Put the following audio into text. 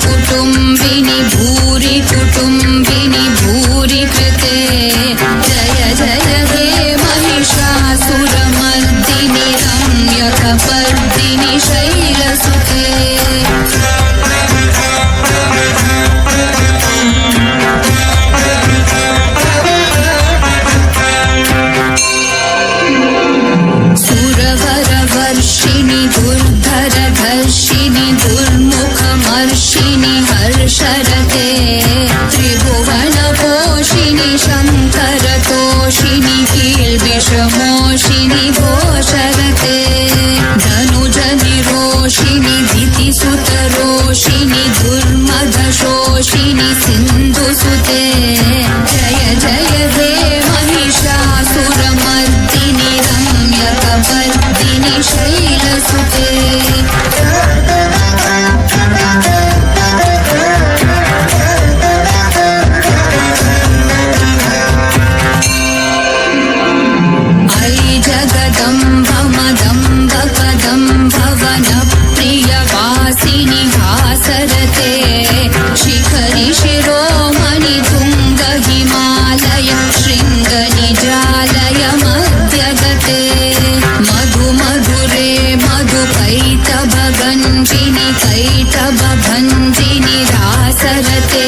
कुटुम्बिनि भूरि कुटुम्बिनि भूरि कृते जय जय हे महिषासुरमर्दिनि रम्यकपर्दिनि शैलसुते सुरवरवर्षिणि दुर्धरधर्षिणि दुर्मुखमर्षिणि हर्षरते त्रिभुवनपोषिणि शङ्करतोषिणि कील्बिषमोषिणि घोषरते धनुजनिरोषिणि धितिसुतरोषिणि दुर्मदशोषिणि सिन्धुसुते जय जय हे महिषासुरमर्दिनि रम्यकपर्दिनि शैलसुते भवनप्रियवासिनि हासरते शिखरि शिरोमणि तुङ्ग हिमालय शृङ्गनिजालय मध्यगते मधुमधुरे मधुकैटभगञ्जिनि कैटभभञ्जिनि रासरते